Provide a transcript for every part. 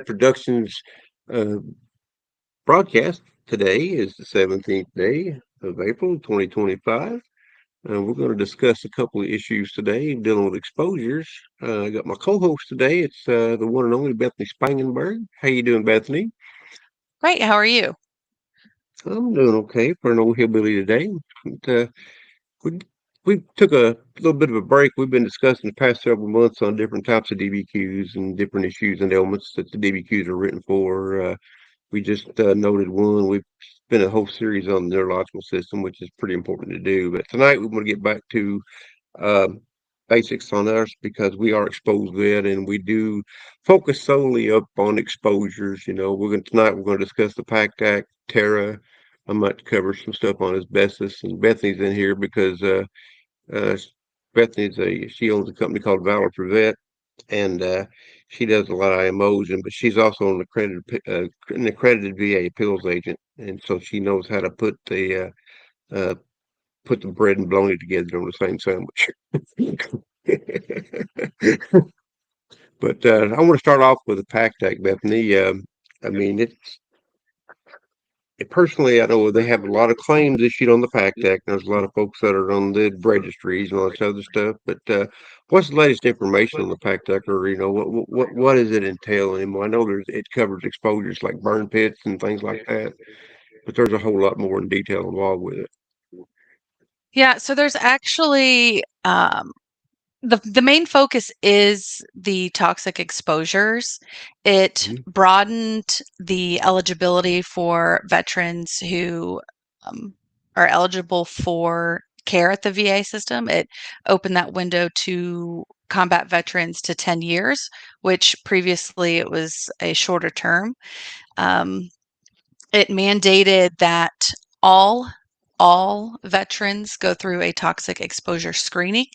Productions uh, broadcast. Today is the 17th day of April 2025. We're going to discuss a couple of issues today dealing with exposures. I got my co-host today. It's the one and only Bethany Spangenberg. How you doing, Bethany? Great. How are you? I'm doing okay for an old hillbilly today. But, we we took a little bit of a break. We've been discussing the past several months on different types of DBQs and different issues and ailments that the DBQs are written for. We just noted one. We've spent a whole series on the neurological system, which is pretty important to do. But tonight we want to get back to uh, basics on us because we are exposed vet and we do focus solely up on exposures. Tonight we're going to discuss the PACT Act, Terra. I might cover some stuff on asbestos, and Bethany's in here because uh, she owns a company called Valor Privet, and she does a lot of IMOs, but she's also an accredited VA appeals agent, and so she knows how to uh, put the bread and bologna together on the same sandwich. But I want to start off with the PACT Act, Bethany. I mean, personally, I know they have a lot of claims issued on the PACT Act. There's a lot of folks that are on the registries and all this other stuff. But what's the latest information on the PACT Act, or what does it entail anymore? I know it covers exposures like burn pits and things like that, but there's a whole lot more in detail involved with it. Yeah, so there's actually the main focus is the toxic exposures. It Mhm. broadened the eligibility for veterans who um, are eligible for care at the VA system. It opened that window to combat veterans to 10 years, which previously it was a shorter term. Um, it mandated that all all veterans go through a toxic exposure screening.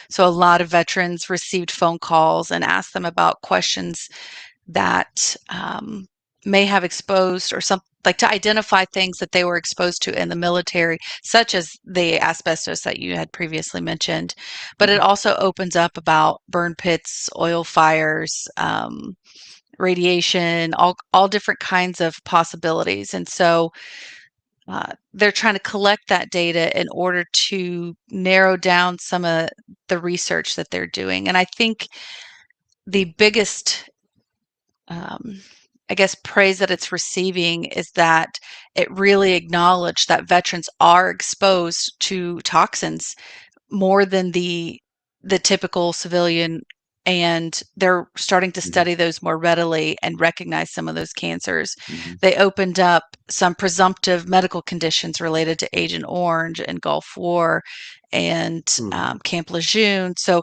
So a lot of veterans received phone calls and asked them about questions that may have exposed or some like to identify things that they were exposed to in the military, such as the asbestos that you had previously mentioned. But it also opens up about burn pits, oil fires, radiation, all different kinds of possibilities. And so they're trying to collect that data in order to narrow down some of the research that they're doing. And I think the biggest, um, I guess, praise that it's receiving is that it really acknowledged that veterans are exposed to toxins more than the typical civilian, and they're starting to Mhm. study those more readily and recognize some of those cancers. Mhm. They opened up some presumptive medical conditions related to Agent Orange and Gulf War and Mhm. Camp Lejeune. So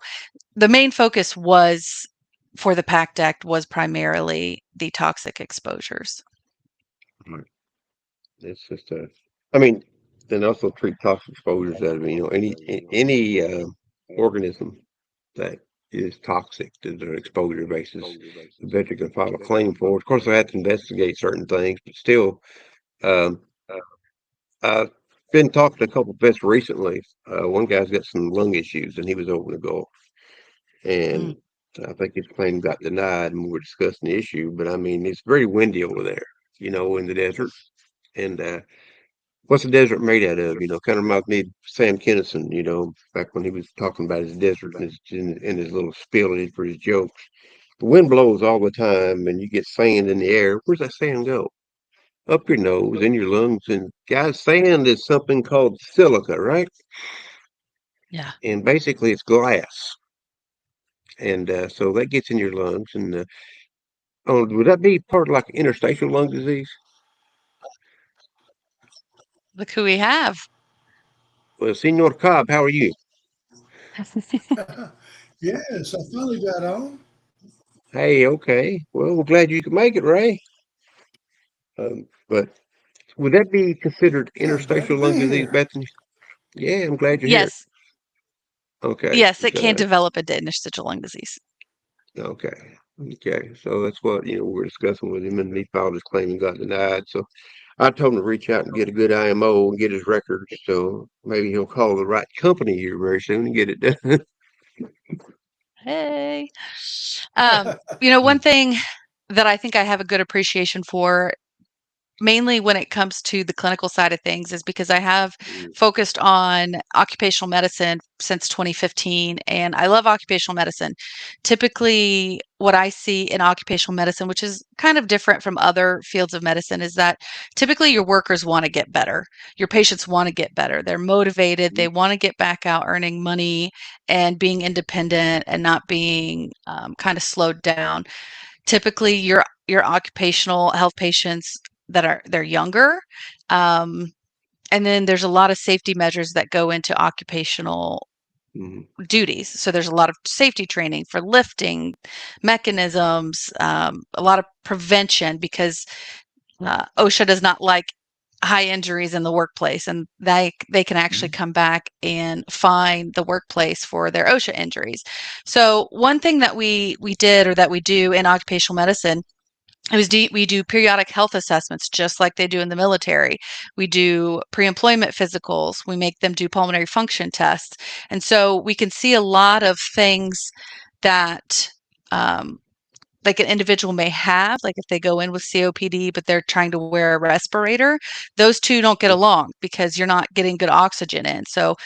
the main focus was for the PACT Act was primarily the toxic exposures. Right. It's just I mean, then also treat toxic exposures out of any organism that is toxic to the exposure basis. The veteran can file a claim for it. Of course, I have to investigate certain things, but still, um, I've been talking to a couple of vets recently. One guy's got some lung issues, and he was over in the Gulf, Mm. and I think his claim got denied, and we were discussing the issue. But I mean, it's very windy over there, in the desert, and what's the desert made out of? Kind of reminds me of Sam Kinison, back when he was talking about his desert and in his little spiel for his jokes. The wind blows all the time and you get sand in the air. Where's that sand go? Up your nose, in your lungs. And guys, sand is something called silica, right? Yeah. And basically it's glass. And so that gets in your lungs. And oh, would that be part of like interstitial lung disease? Look who we have. Well, Senor Cobb, how are you? Yes, I finally got on. Hey, okay. Well, we're glad you could make it, Ray. But would that be considered Yeah, I'm glad to interstitial be lung disease, here. Bethany? Yeah, I'm glad you're here. Yes. Okay. Yes, it can develop into interstitial lung disease. Okay. Okay. So that's what, we're discussing with him, and he filed his claim and got denied. So I told him to reach out and get a good IMO and get his records. So maybe he'll call the right company here very soon and get it done. Hey. One thing. that I think I have a good appreciation for, mainly when it comes to the clinical side of things, is because I have focused on occupational medicine since 2015, and I love occupational medicine. Typically, what I see in occupational medicine, which is kind of different from other fields of medicine, is that typically your workers want to get better. Your patients want to get better. They're motivated. They want to get back out earning money and being independent and not being kind of slowed down. Typically, your occupational health patients they're younger, um, and then there's a lot of safety measures that go into occupational Mhm. duties. So there's a lot of safety training for lifting mechanisms, a lot of prevention, because OSHA does not like high injuries in the workplace, and they can actually come back and fine the workplace for their OSHA injuries. So one thing that we did, or that we do in occupational medicine, we do periodic health assessments just like they do in the military. We do pre-employment physicals. We make them do pulmonary function tests. And so we can see a lot of things that um, like an individual may have, like if they go in with COPD, but they're trying to wear a respirator, those two don't get along because you're not getting good oxygen in. So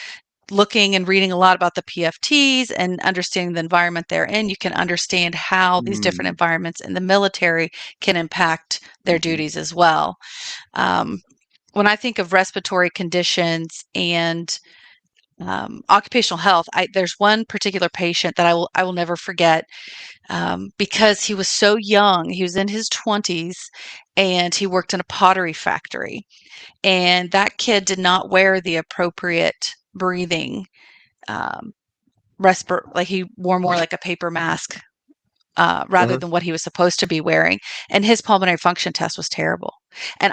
looking and reading a lot about the PFTs and understanding the environment they're in, you can understand how these different environments in the military can impact their duties as well. Um, when I think of respiratory conditions and occupational health, there's one particular patient that I will never forget, because he was so young. He was in his 20s, and he worked in a pottery factory. And that kid did not wear the appropriate breathing um, like he wore more like a paper mask rather Uh-huh. than what he was supposed to be wearing. And his pulmonary function test was terrible. And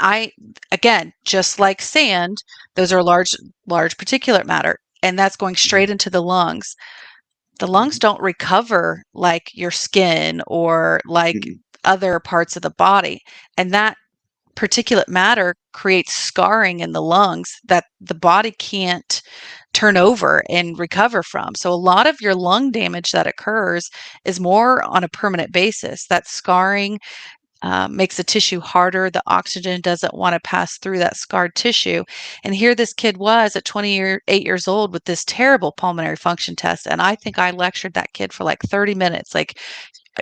again, just like sand, those are large particulate matter, and that's going straight into the lungs. The lungs don't recover like your skin or like Mhm. other parts of the body. And that particulate matter creates scarring in the lungs that the body can't turn over and recover from. So a lot of your lung damage that occurs is more on a permanent basis. That scarring makes the tissue harder. The oxygen doesn't want to pass through that scarred tissue. And here this kid was at 28 years old with this terrible pulmonary function test. And I think I lectured that kid for like 30 minutes. Like,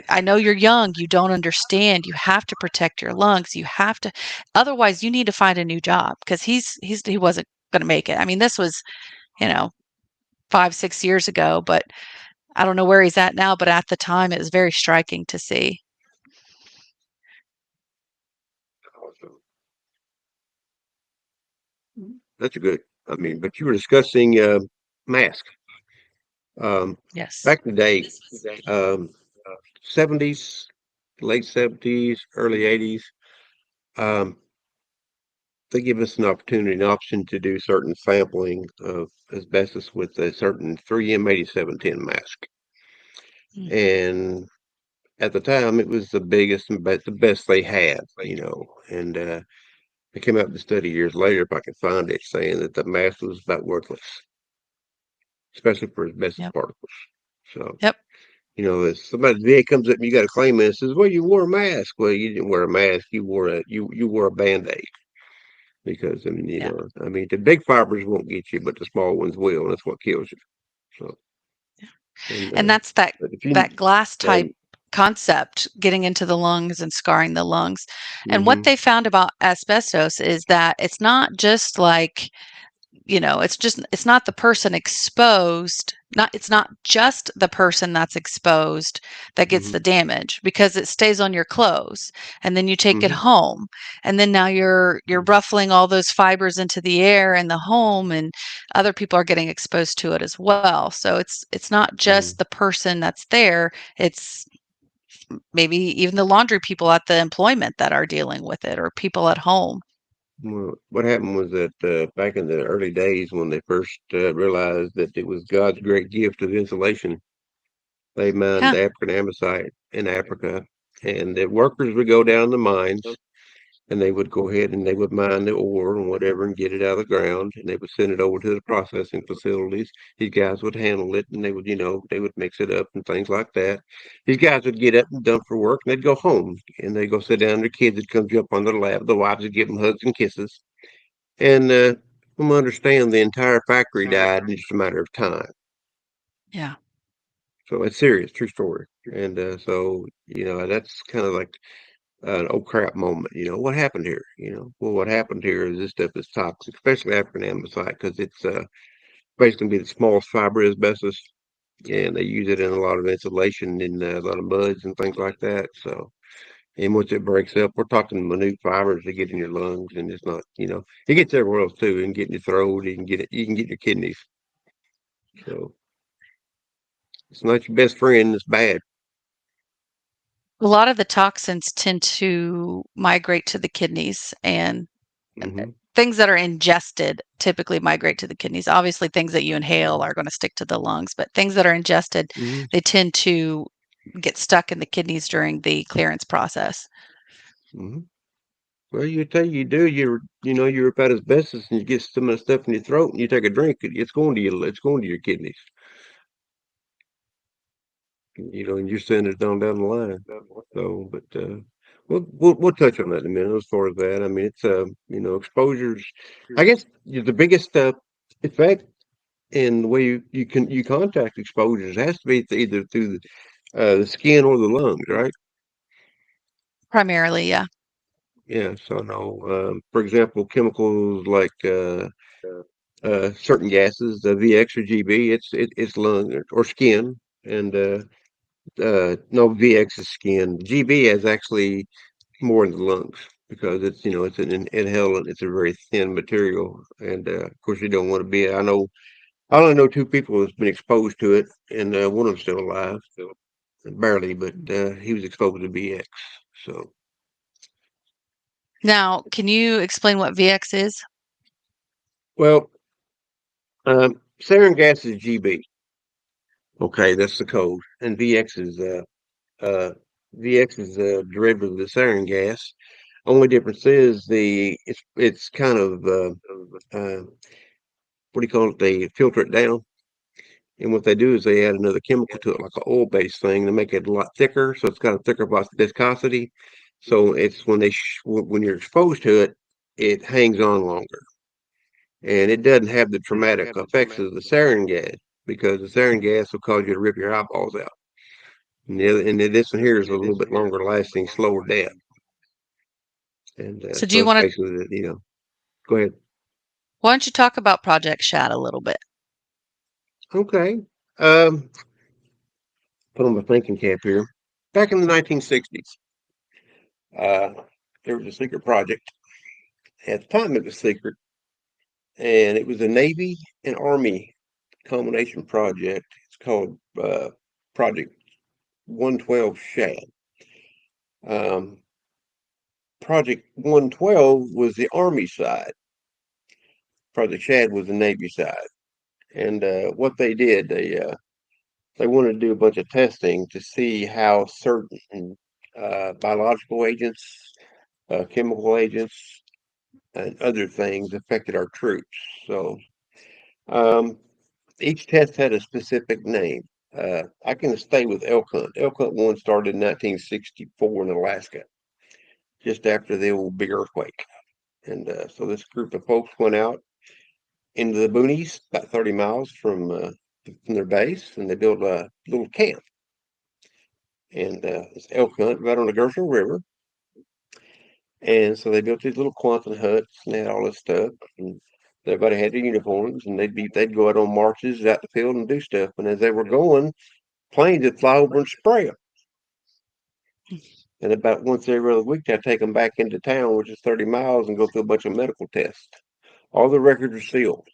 I know you're young, you don't understand. You have to protect your lungs. You have to, otherwise you need to find a new job, because he wasn't going to make it. I mean, this was, you know, 5, 6 years ago, but I don't know where he's at now, but at the time it was very striking to see. Awesome. That's good. I mean, but you were discussing mask. Yes. Back in the day, um, 70s, late 70s, early 80s, um, they give us an opportunity, an option to do certain sampling of asbestos with a certain 3M8710 mask. Mm. And at the time, it was the biggest and the best they had, and it came out in the study years later, if I could find it, saying that the mask was about worthless, especially for asbestos Yep. particles. So, Yep. if somebody's VA comes up and you got a claim and says, "Well, you wore a mask." Well, you didn't wear a mask. You wore a Band-Aid because Yeah. the big fibers won't get you, but the small ones will, and that's what kills you. So, and And that's but if you that glass type and concept getting into the lungs and scarring the lungs. And what hmm they found about asbestos is that it's not just like, it's not the person exposed, it's not just the person that's exposed that gets hmm the damage, because it stays on your clothes, and then you take it hmm home, and then now you're ruffling all those fibers into the air in the home, and other people are getting exposed to it as well. So it's not hmm just the person that's there, it's maybe even the laundry people at the employment that are dealing with it, or people at home. Well, what happened was that back in the early days when they first realized that it was God's great gift of insulation, they mined Yeah. African Amazite in Africa, and the workers would go down the mines. and they would go ahead and they would mine the ore and whatever and get it out of the ground, and they would send it over to the processing facilities. These guys would handle it, and they would, they would mix it up and things like that. These guys would get up and done for work, and they'd go home, and they'd go sit down. Their kids would come jump on their lap. The wives would give them hugs and kisses, and from what I understand, the entire factory died in just a matter of time. Yeah. So it's serious, true story. And so, that's kind of like an oh crap moment. What happened here? Well, what happened here is this stuff is toxic, especially African amblesite, because it's basically be the smallest fiber asbestos, and they use it in a lot of insulation in a lot of muds and things like that. So, and once it breaks up, we're talking minute fibers that get in your lungs, and it's not, it gets everywhere else too, and get in your throat, you can get your kidneys. So it's not your best friend. It's bad. A lot of the toxins tend to migrate to the kidneys, and Hmm. things that are ingested typically migrate to the kidneys. Obviously, things that you inhale are going to stick to the lungs, but things that are ingested, Hmm. they tend to get stuck in the kidneys during the clearance process. Hmm. Well, you tell you do. You're about asbestos, and you get some of the stuff in your throat, and you take a drink, it's going to you. It's going to your kidneys. And you're sending it on down the line. So, but we'll touch on that in a minute. As far as that, I mean, it's exposures. I guess the biggest effect in the way you contact exposures has to be either through the skin or the lungs, right? Primarily, yeah. Yeah. So no, for example, chemicals like certain gases, the VX or GB, it's lung or skin, and no, VX is skin. GB is actually more in the lungs because it's an inhalant. It's a very thin material, and of course you don't want to be. I only know two people that's been exposed to it, and one of them's still alive, so barely, but he was exposed to VX. So, Now, can you explain what VX is? well, sarin gas is GB. Okay, that's the code, and uh, VX is a derivative of the sarin gas. Only difference is it's kind of what do you call it? They filter it down, and what they do is they add another chemical to it, like an oil-based thing, to make it a lot thicker, so it's got a thicker viscosity. So it's when you're exposed to it, it hangs on longer, and it doesn't have the traumatic effects of the sarin gas because the sarin gas will cause you to rip your eyeballs out. And this one here is a little bit longer lasting, slower death. And So, do so you that's want to? basically go ahead. Why don't you talk about Project Shad a little bit? Okay. Put on my thinking cap here. Back in the 1960s, uh, there was a secret project. At the time, it was secret, and it was a Navy and Army combination project. It's called Project 112 Shad. Um, Project 112 was the Army side. Project Shad was the Navy side. And what they did, they wanted to do a bunch of testing to see how certain biological agents, chemical agents, and other things affected our troops. So um, each test had a specific name. I can stay with Elk Hunt. Elk Hunt 1 started in 1964 in Alaska, just after the old big earthquake. And so this group of folks went out into the boonies, about 30 miles from their base, and they built a little camp. And it's elk hunt right on the Gershel River. And so they built these little Quonset huts and they had all this stuff. And everybody had their uniforms, and they'd go out on marches out the field and do stuff. And as they were going, planes would fly over and spray them. And about once every other week, they'd take them back into town, which is 30 miles, and go through a bunch of medical tests. All the records are sealed.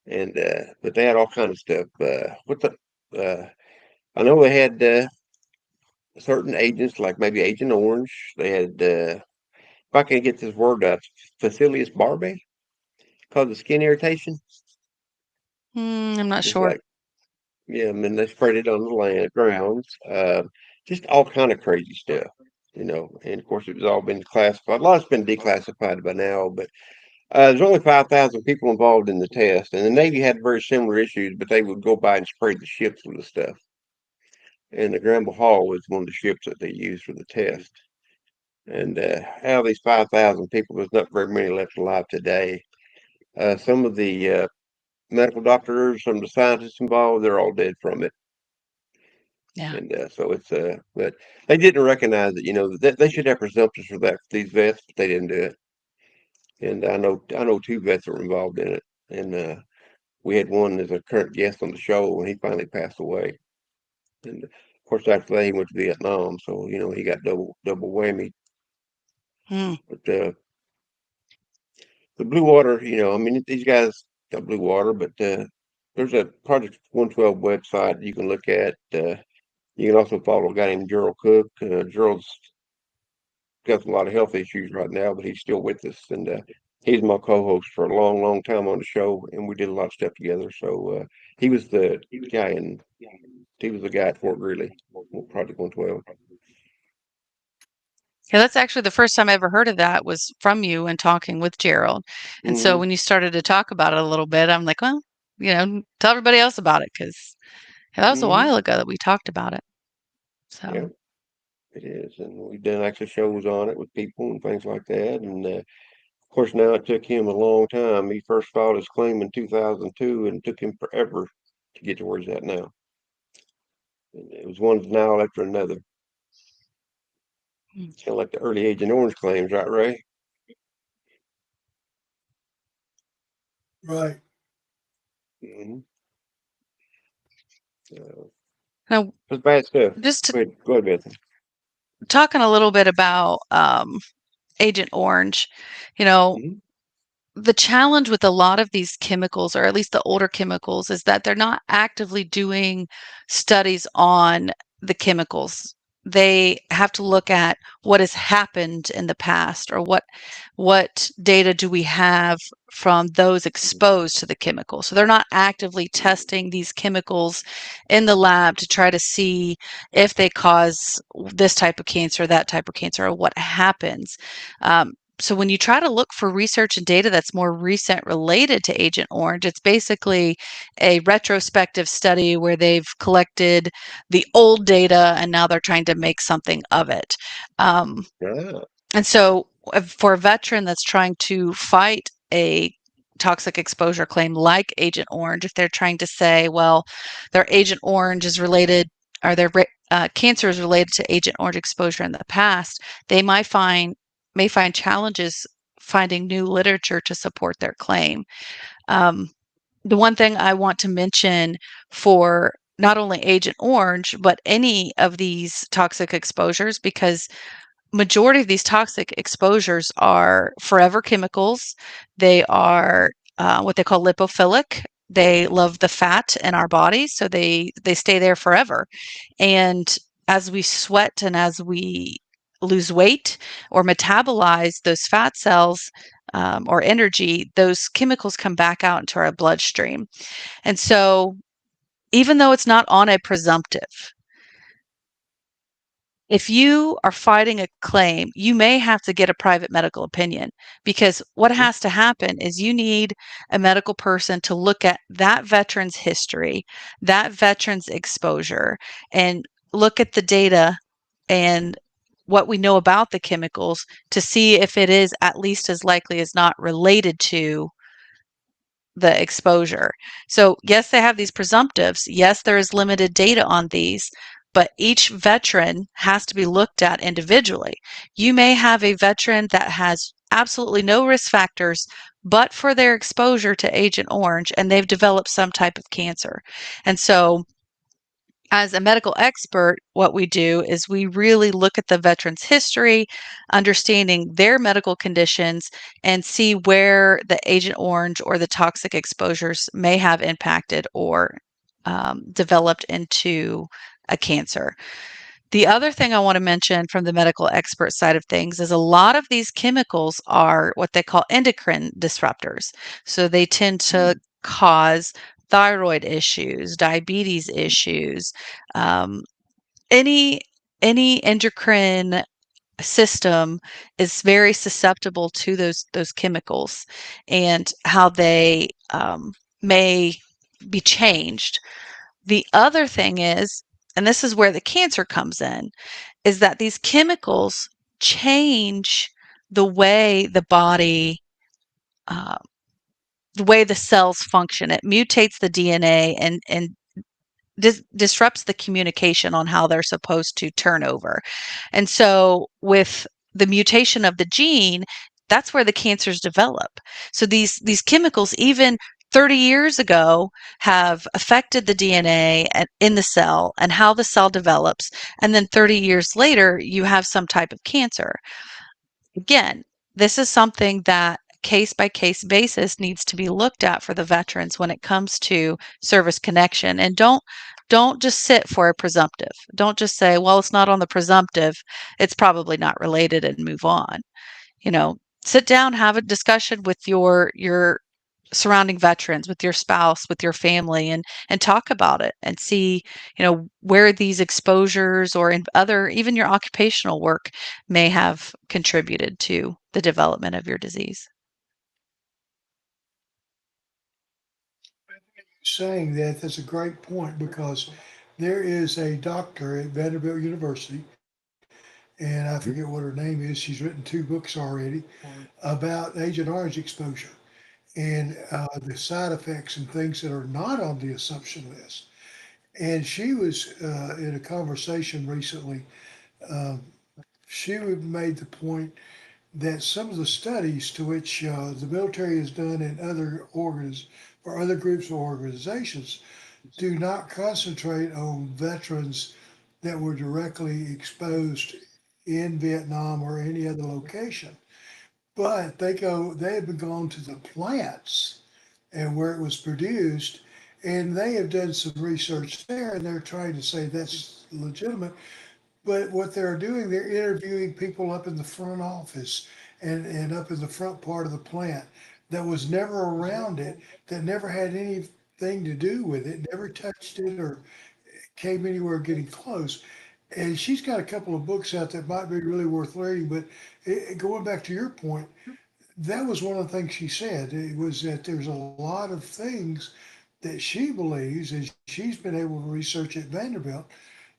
And but they had all kind of stuff. I know they had certain agents, like maybe Agent Orange. They had if I can get this word out, Facilius barbae, cause of skin irritation. I'm not It's sure. like, yeah, I mean, they sprayed it on the grounds, just all kind of crazy stuff. And of course it was all been classified. A lot's been declassified by now, but there's only 5,000 people involved in the test, and the Navy had very similar issues, but they would go by and spray the ships with the stuff. And the Granville Hall was one of the ships that they used for the test. And out of these 5,000 people, there's not very many left alive today. Some of the medical doctors, some of the scientists involved, they're all dead from it. Yeah. And so it's but they didn't recognize it. That they should have presumptions for that for these vets, but they didn't do it. And I know two vets that were involved in it, and we had one as a current guest on the show, and he finally passed away. And of course, after that, he went to Vietnam, so he got double whammy. Hmm. But the Blue Water, I mean, these guys got Blue Water, but there's a Project 112 website you can look at. You can also follow a guy named Gerald Cook. Gerald's got a lot of health issues right now, but he's still with us, and he's my co-host for a long, long time on the show, and we did a lot of stuff together. So he was the guy at Fort Greeley, Project 112. Yeah, that's actually the first time I ever heard of that was from you and talking with Gerald. And so Mhm. when you started to talk about it a little bit, I'm like, well, tell everybody else about it because that was a Mhm. while ago that we talked about it. So, Yeah, it is, and we've done actually shows on it with people and things like that. And of course, now it took him a long time. He first filed his claim in 2002, and it took him forever to get to where he's at now. And it was one denial after another. hmm. Kind of like the early Agent Orange claims, right, Ray? Right. Mm-hmm. Now, It's bad stuff. just to Go ahead, Beth. talking a little bit about Agent Orange, you know, Mhm. the challenge with a lot of these chemicals, or at least the older chemicals, is that they're not actively doing studies on the chemicals. They have to look at what has happened in the past, or what data do we have from those exposed to the chemical. So they're not actively testing these chemicals in the lab to try to see if they cause this type of cancer, that type of cancer, or what happens. So when you try to look for research and data that's more recent related to Agent Orange, it's basically a retrospective study where they've collected the old data and now they're trying to make something of it. Yeah. And so for a veteran that's trying to fight a toxic exposure claim like Agent Orange, if they're trying to say, well, their Agent Orange is related, or their cancer is related to Agent Orange exposure in the past, they may find challenges finding new literature to support their claim. The one thing I want to mention for not only Agent Orange, but any of these toxic exposures, because majority of these toxic exposures are forever chemicals. They are what they call lipophilic. They love the fat in our bodies, so they stay there forever. And as we sweat and as we lose weight or metabolize those fat cells or energy, those chemicals come back out into our bloodstream. And so, even though it's not on a presumptive, if you are fighting a claim, you may have to get a private medical opinion, because what Mhm. has to happen is you need a medical person to look at that veteran's history, that veteran's exposure, and look at the data and what we know about the chemicals to see if it is at least as likely as not related to the exposure. So, yes, they have these presumptives. Yes, there is limited data on these, but each veteran has to be looked at individually. You may have a veteran that has absolutely no risk factors, but for their exposure to Agent Orange, and they've developed some type of cancer. And so, as a medical expert, what we do is we really look at the veteran's history, understanding their medical conditions, and see where the Agent Orange or the toxic exposures may have impacted or developed into a cancer. The other thing I want to mention from the medical expert side of things is a lot of these chemicals are what they call endocrine disruptors. So they tend to cause thyroid issues, diabetes issues, um, any endocrine system is very susceptible to those chemicals and how they may be changed. The other thing is, and this is where the cancer comes in, is that these chemicals change the way the body, uh, the way the cells function. It mutates the DNA and disrupts the communication on how they're supposed to turn over. And so with the mutation of the gene, that's where the cancers develop. So these chemicals, even 30 years ago, have affected the DNA in the cell and how the cell develops. And then 30 years later, you have some type of cancer. Again, this is something that case by case basis needs to be looked at for the veterans when it comes to service connection. And don't just sit for a presumptive. Don't just say, well, it's not on the presumptive, it's probably not related, and move on. Sit down, have a discussion with your surrounding veterans, with your spouse, with your family, and talk about it and see, where these exposures or in other, even your occupational work may have contributed to the development of your disease. Saying that's a great point because there is a doctor at Vanderbilt University, and I forget what her name is. She's written 2 books already about Agent Orange exposure and the side effects and things that are not on the assumption list. And she was in a conversation recently. Um, she made the point that some of the studies to which the military has done in other or other groups or organizations do not concentrate on veterans that were directly exposed in Vietnam or any other location. But they have gone to the plants and where it was produced, and they have done some research there, and they're trying to say that's legitimate. But what they're doing, they're interviewing people up in the front office and up in the front part of the plant that was never around it, that never had anything to do with it, never touched it or came anywhere getting close. And she's got a couple of books out that might be really worth reading. But going back to your point, that was one of the things she said. It was that there's a lot of things that she believes, and she's been able to research at Vanderbilt,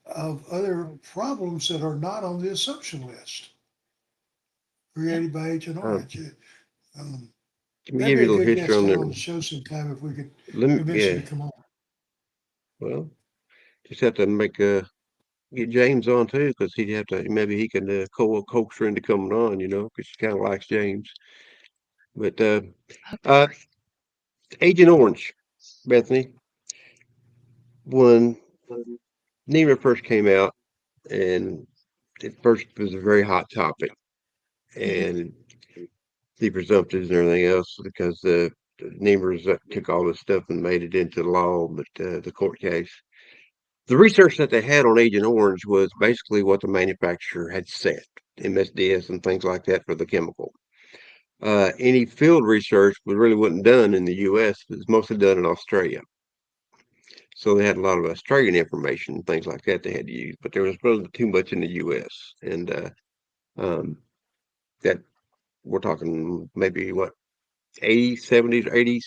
of other problems that are not on the assumption list created by Agent Uh, Orange. Let me That'd give be you a a little good history guest on to the. have on the show sometime if we could Let me, convince her yeah. to come on. Well, just have to get James on too, because he'd have to maybe he can coax her into coming on, because she kind of likes James. But uh, Agent Orange, Bethany, when NEMA first came out, and at first it was a very hot topic, and the presumptives and everything else, because the NEMAs took all this stuff and made it into law, but the court case. The research that they had on Agent Orange was basically what the manufacturer had said, MSDS and things like that for the chemical. Any field research really wasn't done in the U.S. It was mostly done in Australia. So they had a lot of Australian information and things like that they had to use, but there was really too much in the U.S. And um, that we're talking maybe what 80s, 70s, 80s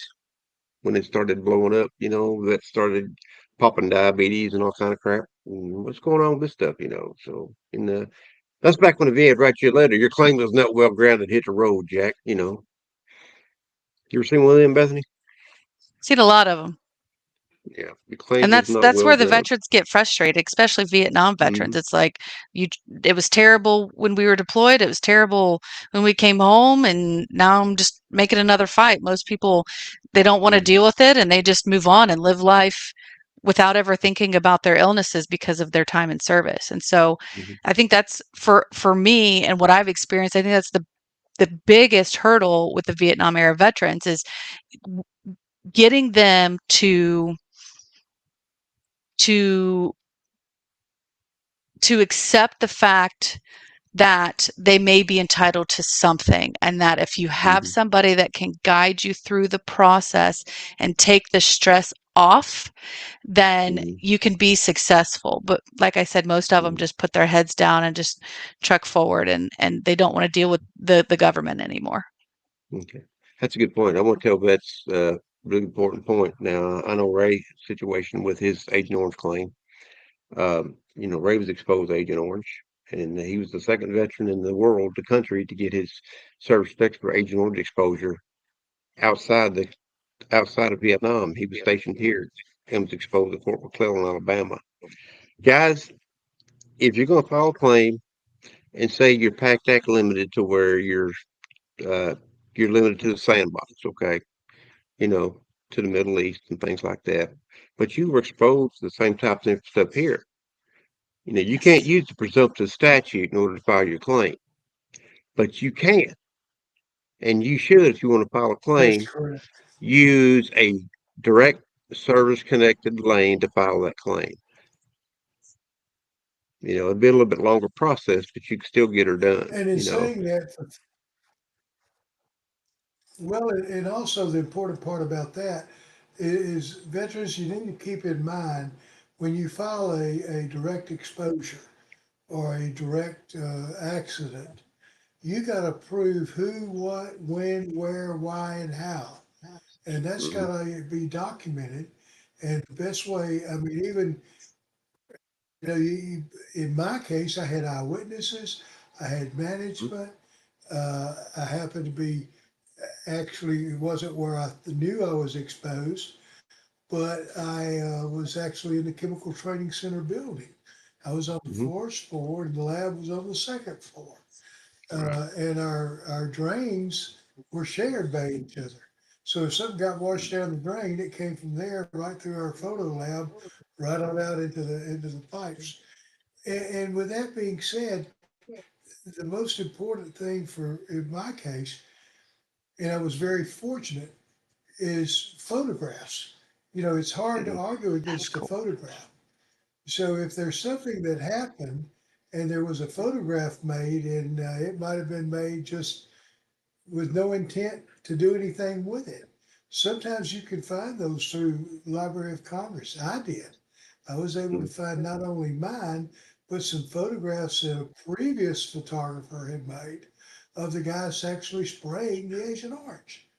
when it started blowing up. That started popping diabetes and all kind of crap. What's going on with this stuff? So that's back when the VA would write you a letter. Your claim was not well grounded. Hit the road, Jack. You ever seen one of them, Bethany? Seen a lot of them. Yeah, your claim And was that's not that's well where the grounded. veterans get frustrated, especially Vietnam veterans. Hmm. It's like you it was terrible when we were deployed, it was terrible when we came home, and now I'm just making another fight. Most people, they don't want to Hmm. deal with it and they just move on and live life without ever thinking about their illnesses because of their time in service. And so Hmm. I think that's for me and what I've experienced, I think that's the biggest hurdle with the Vietnam era veterans is getting them to to accept the fact that they may be entitled to something, and that if you have Hmm. somebody that can guide you through the process and take the stress off, then Mhm. you can be successful. But like I said, most of them Mhm. just put their heads down and just truck forward, and they don't want to deal with the government anymore. Okay, that's a good point. I want to tell vets really important point. Now, I know Ray's situation with his Agent Orange claim. Ray was exposed to Agent Orange, and he was the second veteran in the world, the country, to get his service for Agent Orange exposure outside the outside of Vietnam. He was stationed here and was exposed at Fort McClellan, Alabama. Guys, if you're going to file a claim and say you're PACT Act limited to where uh, you're limited to the sandbox, okay, you know, to the Middle East and things like that, but you were exposed to the same types of stuff here. You can't Yes. use the presumptive statute in order to file your claim, but you can, and you should, if you want to file a That's claim, correct. use a direct service connected lane to file that claim. It'd be a little bit longer process, but you can still get her done, And in saying that, well, and also the important part about that is veterans, you need to keep in mind when you file a direct exposure or a direct accident, you got to prove who, what, when, where, why, and how. And that's Mhm. got to be documented. And the best way, I mean, even, in my case, I had eyewitnesses, I had management, I happened to be actually, it wasn't where I knew I was exposed, but I was actually in the chemical training center building. I was on the Mhm. first floor and the lab was on the second floor. Right. And our drains were shared by each other. So if something got washed down the drain, it came from there right through our photo lab, right on out into the pipes. And with that being said, the most important thing for in my case, and I was very fortunate, is photographs. It's hard to Mhm. argue That's against a cool. photograph. So if there's something that happened and there was a photograph made and it might have been made just with no intent to do anything with it. Sometimes you can find those through Library of Congress. I did. I was able to Mhm. find not only mine, but some photographs that a previous photographer had made of the guys actually spraying the Agent Orange.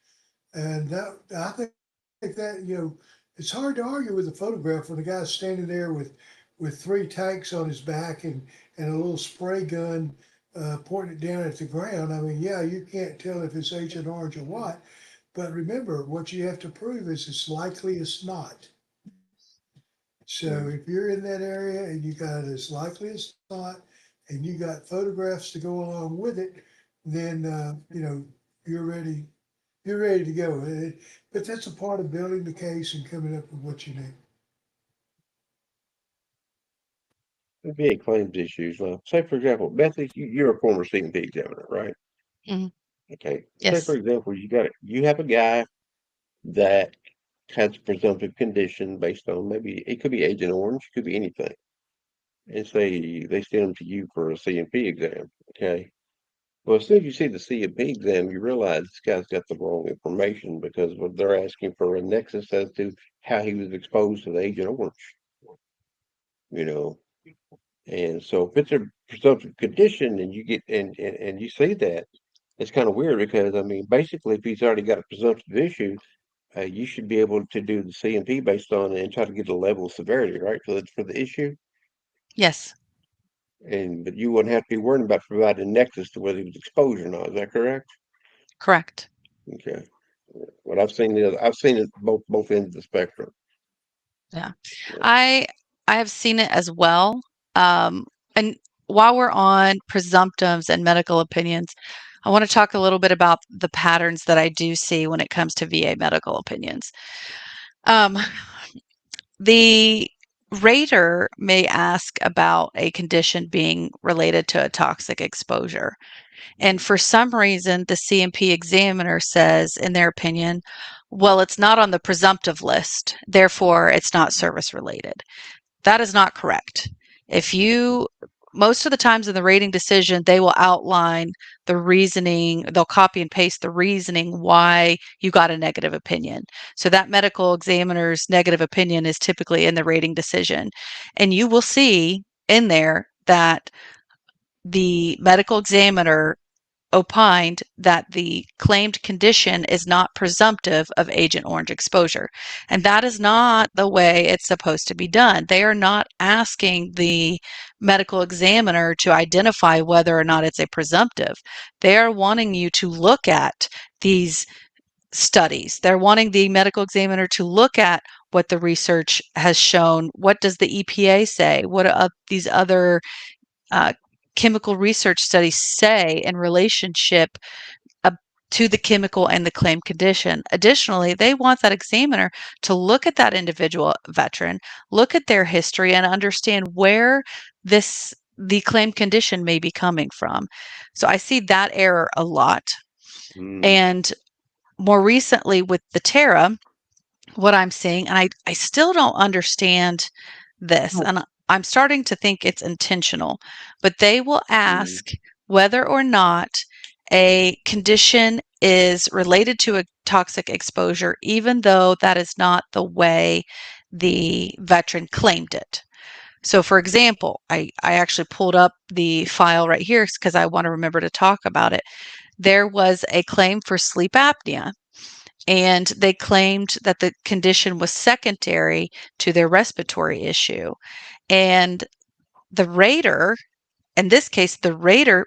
And that I think that it's hard to argue with a photograph when the guy's standing there with three tanks on his back and a little spray gun pointing it down at the ground. I mean, yeah, you can't tell if it's Agent Orange or what, but remember, what you have to prove is it's likely it's not. So if you're in that area and you got as likely as not, and you got photographs to go along with it, then you're ready. You're ready to go. But that's a part of building the case and coming up with what you need. VA claims issues. Say, for example, Bethany, you're a former C&P examiner, right? Mhm. Okay. Say, for Yes. example, you have a guy that has a presumptive condition based on maybe it could be Agent Orange, could be anything, and say they send him to you for a C&P exam. Okay. Well, as soon as you see the C&P exam, you realize this guy's got the wrong information because what they're asking for a nexus as to how he was exposed to the Agent Orange. You know, And so if it's a presumptive condition and you get and you see that, it's kind of weird because I mean basically if he's already got a presumptive issue, you should be able to do the C&P based on it and try to get a level of severity, right? For the issue. Yes. But you wouldn't have to be worrying about providing a nexus to whether he was exposed or not. Is that correct? Correct. Okay. What I've seen it both ends of the spectrum. Yeah. Yeah. I have seen it as well. And while we're on presumptives and medical opinions, I want to talk a little bit about the patterns that I do see when it comes to VA medical opinions. Um, the rater may ask about a condition being related to a toxic exposure. And for some reason, the C&P examiner says, in their opinion, well, it's not on the presumptive list, therefore it's not service related. That is not correct. If you most of the times in the rating decision, they will outline the reasoning. They'll copy and paste the reasoning why you got a negative opinion. So that medical examiner's negative opinion is typically in the rating decision. And you will see in there that the medical examiner opined that the claimed condition is not presumptive of Agent Orange exposure. And that is not the way it's supposed to be done. They are not asking the medical examiner to identify whether or not it's a presumptive. They are wanting you to look at these studies. They're wanting the medical examiner to look at what the research has shown. What does the EPA say? What are these other uh, chemical research studies say in relationship to the chemical and the claimed condition? Additionally, they want that examiner to look at that individual veteran, look at their history, and understand where the claimed condition may be coming from. So I see that error a lot. And more recently with the Tara, what I'm seeing, and I still don't understand this, and I'm starting to think it's intentional, but they will ask whether or not a condition is related to a toxic exposure, even though that is not the way the veteran claimed it. So, for example, I actually pulled up the file right here because I want to remember to talk about it. There was a claim for sleep apnea, and they claimed that the condition was secondary to their respiratory issue. And the rater, in this case, the rater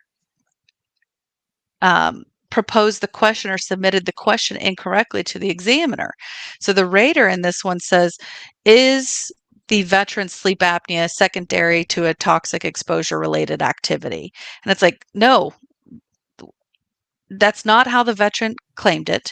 proposed the question or submitted the question incorrectly to the examiner. So the rater in this one says, is the veteran's sleep apnea secondary to a toxic exposure related activity? And it's like, no, that's not how the veteran claimed it.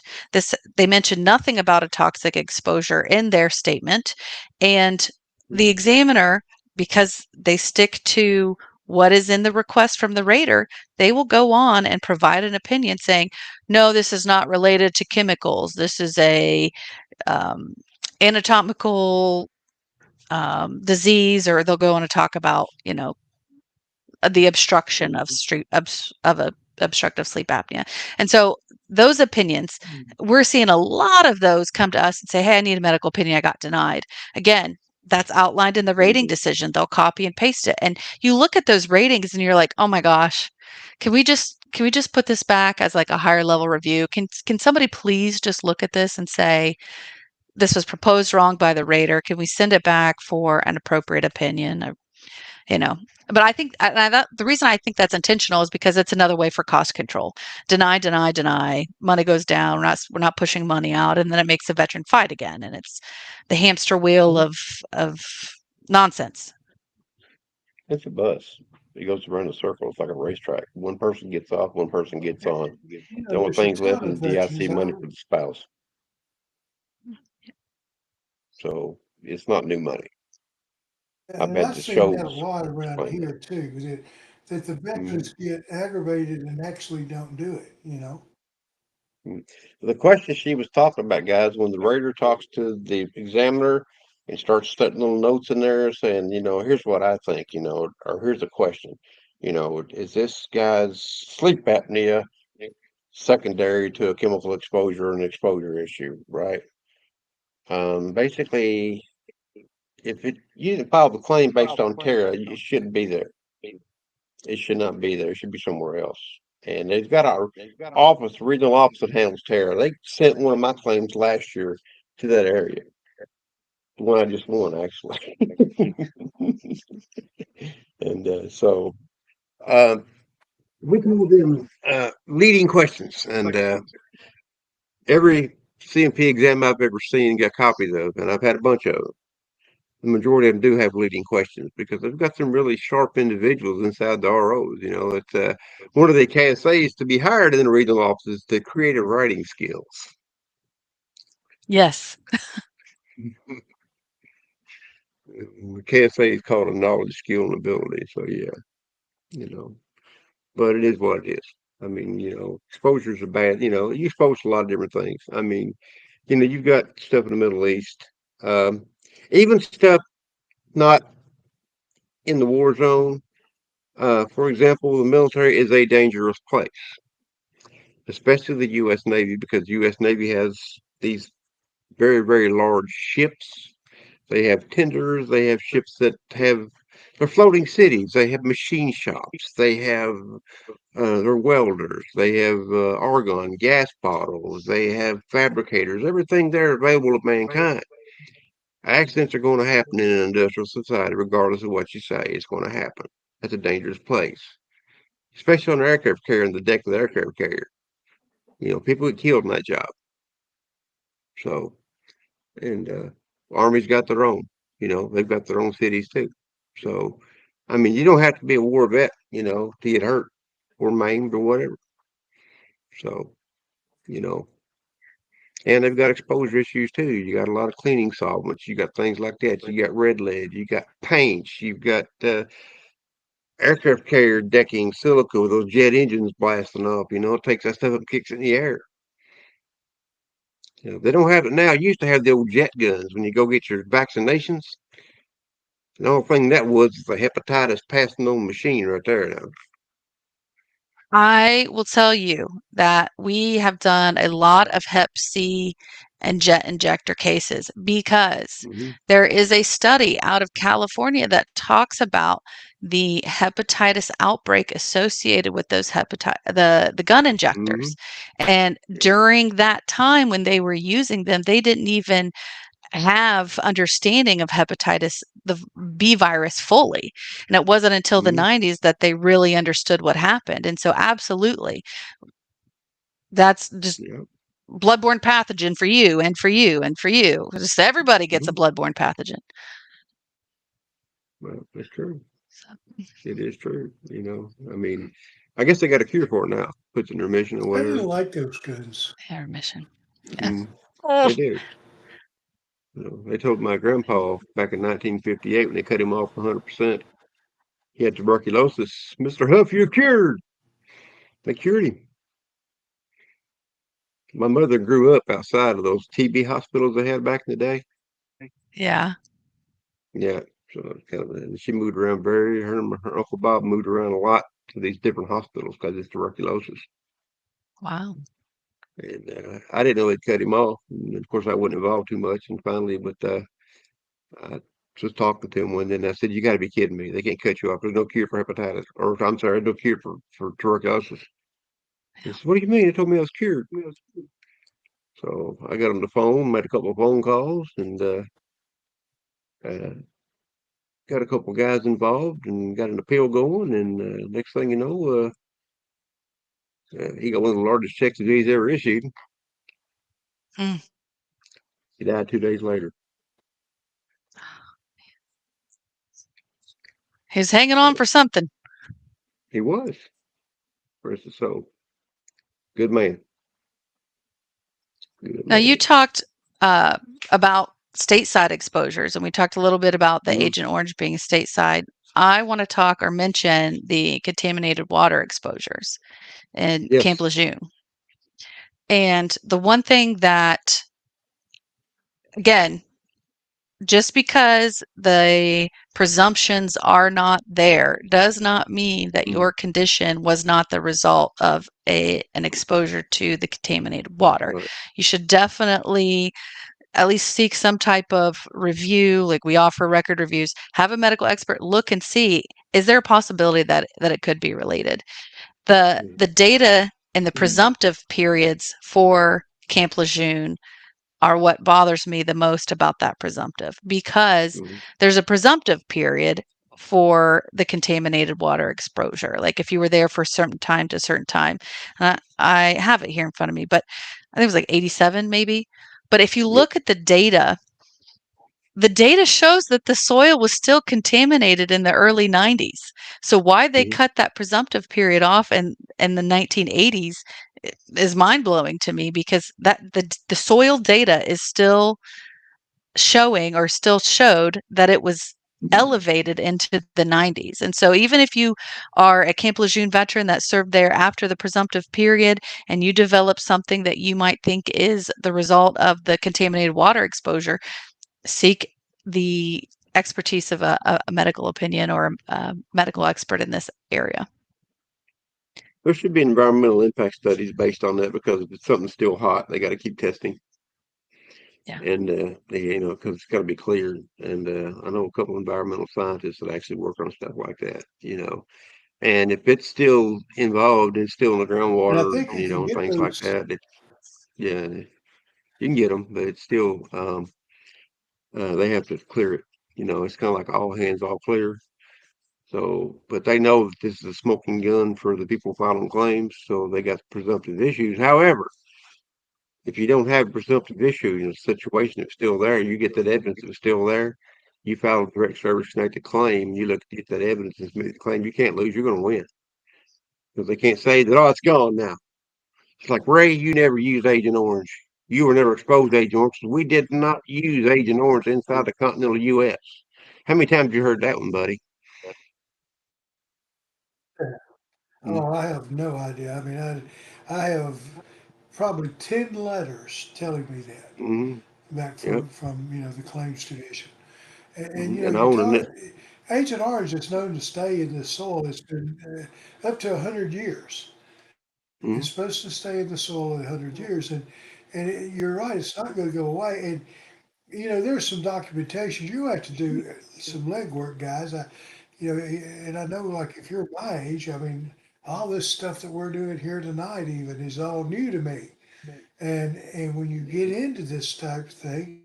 They mentioned nothing about a toxic exposure in their statement. And the examiner, because they stick to what is in the request from the rater, they will go on and provide an opinion saying, no, this is not related to chemicals. This is a anatomical disease, or they'll go on to talk about, the obstruction of obstructive sleep apnea. And so those opinions, we're seeing a lot of those come to us and say, hey, I need a medical opinion. I got denied. Again, that's outlined in the rating decision. They'll copy and paste it. And you look at those ratings and you're like, oh my gosh, can we just put this back as like a higher level review? Can somebody please just look at this and say, this was proposed wrong by the rater. Can we send it back for an appropriate opinion? But I think the reason I think that's intentional is because it's another way for cost control. Deny, deny, deny. Money goes down. We're not pushing money out, and then it makes the veteran fight again, and it's the hamster wheel of nonsense. It's a bus. It goes around in circles like a racetrack. One person gets off, one person gets on. The only thing left is DIC money for the spouse. So it's not new money. I bet I've the seen shows that a lot around explain here too, that the veterans get aggravated and actually don't do it, The question she was talking about, guys, when the rater talks to the examiner and starts putting little notes in there saying, here's what I think, or here's a question, is this guy's sleep apnea secondary to a chemical exposure and exposure issue, right? Basically, if you didn't file the claim based on Tara, it shouldn't be there. It should not be there. It should be somewhere else. And they've got our regional office that handles Tara. They sent one of my claims last year to that area. The one I just won, actually. And so we can move in leading questions. And every CMP exam I've ever seen got copies of, and I've had a bunch of them. The majority of them do have leading questions because they've got some really sharp individuals inside the ROs. It's one of the KSAs to be hired in the regional offices to creative writing skills. Yes. The KSA is called a knowledge, skill, and ability. So yeah, but it is what it is. I mean, exposures are bad. You expose to a lot of different things. I mean, you've got stuff in the Middle East, even stuff not in the war zone, For example, the military is a dangerous place, especially the U.S. Navy, because the U.S. Navy has these very, very large ships. They have tenders. They have ships that have they're floating cities. They have machine shops. They have they're welders. They have argon gas bottles. They have fabricators. Everything there available to mankind. Accidents are going to happen in an industrial society, regardless of what you say. It's going to happen. That's a dangerous place, especially on the aircraft carrier and the deck of the aircraft carrier. People get killed in that job. So, and Army's got their own. They've got their own cities too. So, I mean, you don't have to be a war vet, to get hurt or maimed or whatever. So, you know, and they've got exposure issues too. You got a lot of cleaning solvents. You got things like that. You got red lead. You got paints. You've got aircraft carrier decking silica with those jet engines blasting off. It takes that stuff up and kicks it in the air. They don't have it now. You used to have the old jet guns when you go get your vaccinations. The only thing that was the hepatitis passing on machine right there now. I will tell you that we have done a lot of Hep C and jet injector cases because there is a study out of California that talks about the hepatitis outbreak associated with those the gun injectors. And during that time when they were using them, they didn't even have understanding of hepatitis, the B virus fully. And it wasn't until the 90s that they really understood what happened. And so absolutely, that's just bloodborne pathogen for you and for you and for you. Just everybody gets a bloodborne pathogen. Well, that's true. It is true. I mean, I guess they got a cure for it now. Puts in remission or I whatever. didn't like those guns. Yeah, remission. Yeah. They do. They told my grandpa back in 1958 when they cut him off 100%, he had tuberculosis. Mr. Huff, you're cured. They cured him. My mother grew up outside of those TB hospitals they had back in the day. Yeah. Yeah. So she moved around her and her Uncle Bob moved around a lot to these different hospitals because it's tuberculosis. Wow. And I didn't know they'd cut him off. And of course, I wasn't involved too much. And finally, I was talking to him one day and I said, "You got to be kidding me. They can't cut you off. There's no cure for hepatitis. Or I'm sorry, no cure for tuberculosis." He said, "What do you mean? They told me I was cured." So I got on the phone, made a couple of phone calls, and got a couple of guys involved and got an appeal going. And next thing you know, he got one of the largest checks that he's ever issued. He died 2 days later. He's hanging on for something. He was. Rest his soul. Good man. Now, you talked about stateside exposures, and we talked a little bit about the Agent Orange being stateside. I want to talk or mention the contaminated water exposures in Camp Lejeune. And the one thing that, again, just because the presumptions are not there does not mean that your condition was not the result of an exposure to the contaminated water. You should definitely at least seek some type of review, like we offer record reviews. Have a medical expert look and see, is there a possibility that it could be related? The data and the presumptive periods for Camp Lejeune are what bothers me the most about that presumptive, because there's a presumptive period for the contaminated water exposure. Like if you were there for a certain time to a certain time, I have it here in front of me, but I think it was like 87 maybe. But if you look at the data shows that the soil was still contaminated in the early 90s. So why they cut that presumptive period off in the 1980s is mind-blowing to me, because that the soil data is still showing, or still showed, that it was elevated into the 90s. And so even if you are a Camp Lejeune veteran that served there after the presumptive period and you develop something that you might think is the result of the contaminated water exposure, seek the expertise of a medical opinion or a medical expert in this area. There should be environmental impact studies based on that because if it's something still hot, they got to keep testing. Yeah. And because it's got to be cleared. And I know a couple environmental scientists that actually work on stuff like that. And if it's still involved and still in the And I groundwater, think you can and get things like those. that, yeah, you can get them, but it's still they have to clear it. It's kind of like all hands, all clear. So, but they know that this is a smoking gun for the people filing claims, so they got presumptive issues. However, if you don't have a presumptive issue in a situation that's still there, you get that evidence that's still there, you file a direct service connected claim, you look to get that evidence and submit the claim, you can't lose, you're going to win. Because they can't say that, oh, it's gone now. It's like, Ray, you never used Agent Orange. You were never exposed to Agent Orange. We did not use Agent Orange inside the continental U.S. How many times have you heard that one, buddy? Oh, I have no idea. I mean, I have probably 10 letters telling me that Mm-hmm. back Yep. from the claims division. And And you owning talk, it. Agent Orange is known to stay in the soil. It's been up to 100 years. It's Mm-hmm. supposed to stay in the soil 100 years. You're right, it's not going to go away. And, there's some documentation. You have to do some legwork, guys. And I know, like, if you're my age, I mean, all this stuff that we're doing here tonight even is all new to me. And when you get into this type of thing,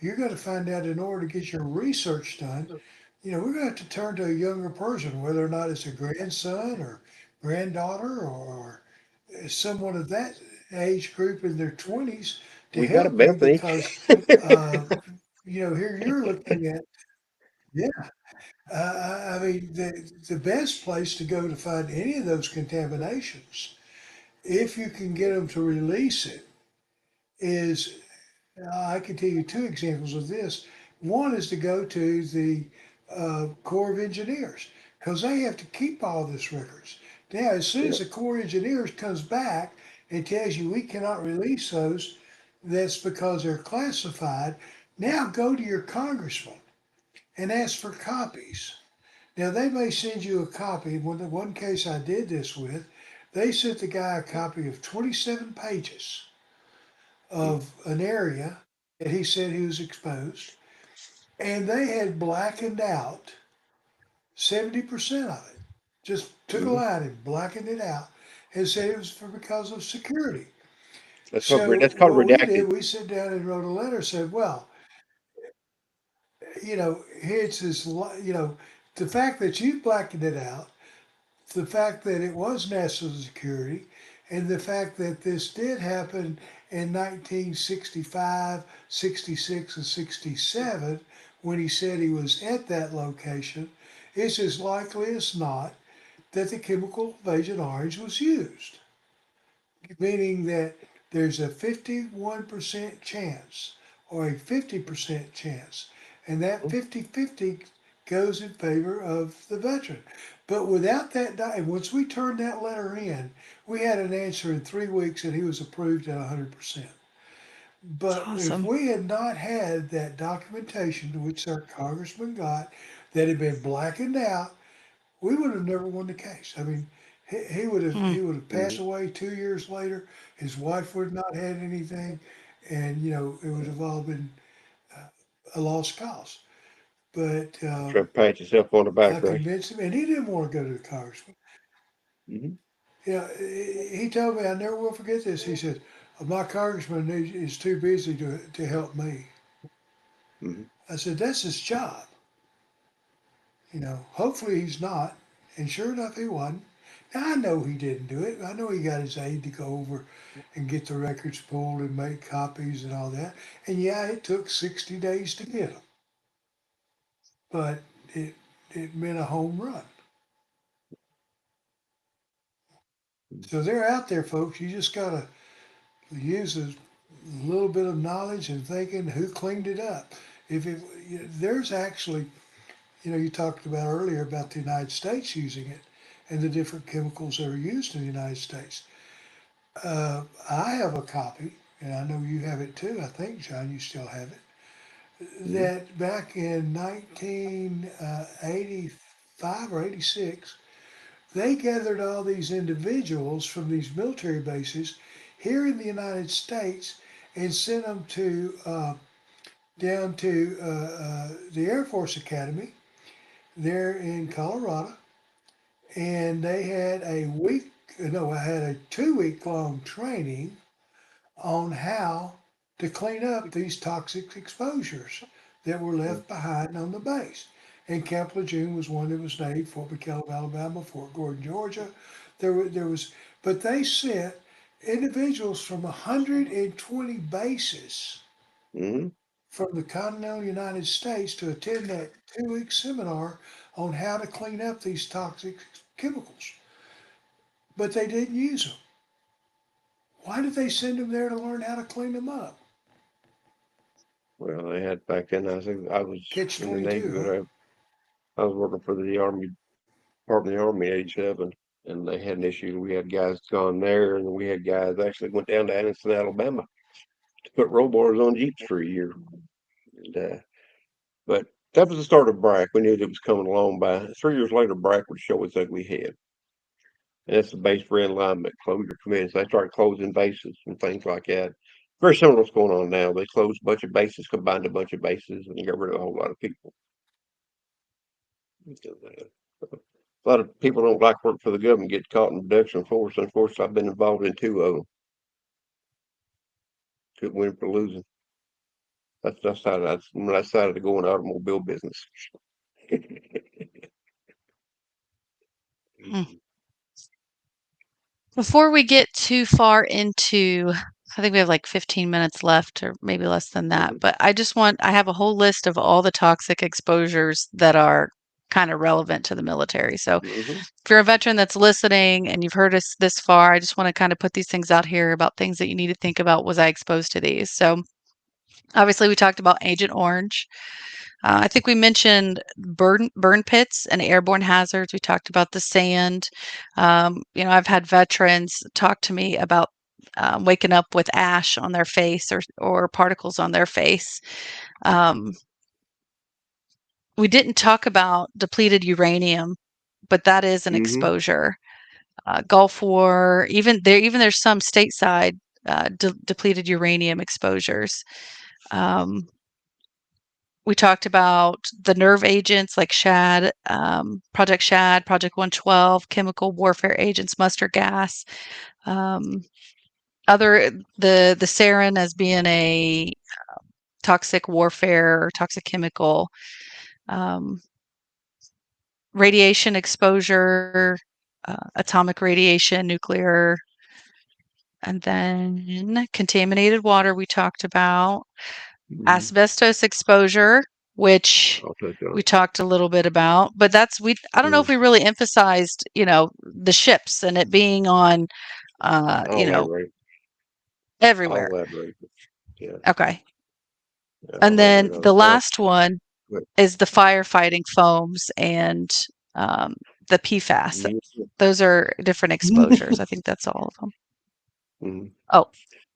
you're going to find out in order to get your research done, we're going to have to turn to a younger person, whether or not it's a grandson or granddaughter or someone of that age group in their 20s to We got it, help you Bethany. because, uh, here you're looking at, yeah, I mean, the best place to go to find any of those contaminations, if you can get them to release it, is I can tell you two examples of this. One is to go to the Corps of Engineers because they have to keep all this records. Now, as soon as Yep. the Corps of Engineers comes back and tells you we cannot release those, that's because they're classified. Now go to your congressman and ask for copies. Now they may send you a copy. When the one case I did this with, they sent the guy a copy of 27 pages of an area that he said he was exposed, and they had blackened out 70% of it. Just took a Mm-hmm. line and blackened it out and said it was because of security. That's So called what we redacted. did, we sat down and wrote a letter, said, well, it's this, the fact that you blackened it out, the fact that it was national security, and the fact that this did happen in 1965, 66, and 67, when he said he was at that location, it's as likely as not that the chemical of Agent Orange was used, meaning that there's a 51% chance or a 50% chance, and that 50-50 goes in favor of the veteran. But without that, once we turned that letter in, we had an answer in 3 weeks and he was approved at 100%. It's But if awesome. we had not had that documentation to which our congressman got that had been blackened out, we would have never won the case. I mean, Hmm. he would have passed Mm-hmm. away 2 years later. His wife would have not had anything, and it would have all been a lost cause. But Try to pat yourself on the back, I right? convinced him, and he didn't want to go to the congressman. Mm-hmm. He told me, I never will forget this. He said, "My congressman is too busy to help me." Mm-hmm. I said, "That's his job. Hopefully he's not." And sure enough, he wasn't. Now I know he didn't do it. I know he got his aide to go over and get the records pulled and make copies and all that. And yeah, it took 60 days to get them, but it it meant a home run. So they're out there, folks. You just gotta use a little bit of knowledge and thinking who cleaned it up. If it, there's actually, you talked about earlier about the United States using it and the different chemicals that are used in the United States. I have a copy, and I know you have it too. I think, John, you still have it, that back in 1985 or 86, they gathered all these individuals from these military bases here in the United States and sent them to down to the Air Force Academy there in Colorado, and they had a week, no, I had a 2 week long training on how to clean up these toxic exposures that were left behind on the base. And Camp Lejeune was one that was named, Fort McKillop, Alabama, Fort Gordon, Georgia. There was, but they sent individuals from 120 bases Hmm. from the continental United States to attend that 2 week seminar on how to clean up these toxic chemicals. But they didn't use them. Why did they send them there to learn how to clean them up? Well, they had back then. I was Catch in the Navy 22, when huh? I was working for the Army Department of the Army at age 7, and they had an issue. We had guys gone there, and we had guys actually went down to Anniston, Alabama, to put roll bars on Jeeps for a year. And, but that was the start of BRAC. We knew it was coming along. By 3 years later, BRAC would show its ugly head. And that's the base realignment closure committees. They started closing bases and things like that. Very similar to what's going on now. They closed a bunch of bases, combined a bunch of bases, and got rid of a whole lot of people. A lot of people don't like work for the government, get caught in reduction force. Unfortunately, I've been involved in 2 of them. Could win for losing. That's how that's when I decided to go in the automobile business. Hmm. Before we get too far into, I think we have like 15 minutes left or maybe less than that, Mhm. but I have a whole list of all the toxic exposures that are kind of relevant to the military. So Mhm. if you're a veteran that's listening and you've heard us this far, I just want to kind of put these things out here about things that you need to think about. Was I exposed to these? So obviously, we talked about Agent Orange. I think we mentioned burn pits and airborne hazards. We talked about the sand. I've had veterans talk to me about waking up with ash on their face or particles on their face. Um, we didn't talk about depleted uranium, but that is an Mhm. exposure. Gulf War, there's some stateside depleted uranium exposures. Um, we talked about the nerve agents like SHAD, Project SHAD, Project 112, chemical warfare agents, mustard gas, um, the sarin as being a toxic warfare or toxic chemical, um, radiation exposure, atomic radiation, nuclear, and then contaminated water we talked about. Mhm. Asbestos exposure, which I'll touch on we it. talked a little bit about, but I don't know if Mhm. we really emphasized, the ships and it being on, uh, I'll you know, elaborate. I'll everywhere. elaborate. Yeah, Okay. yeah, I'll And then elaborate on the it. last one But is the firefighting foams and the PFAS. yeah. Those are different exposures. I think that's all of them. Mhm. Oh,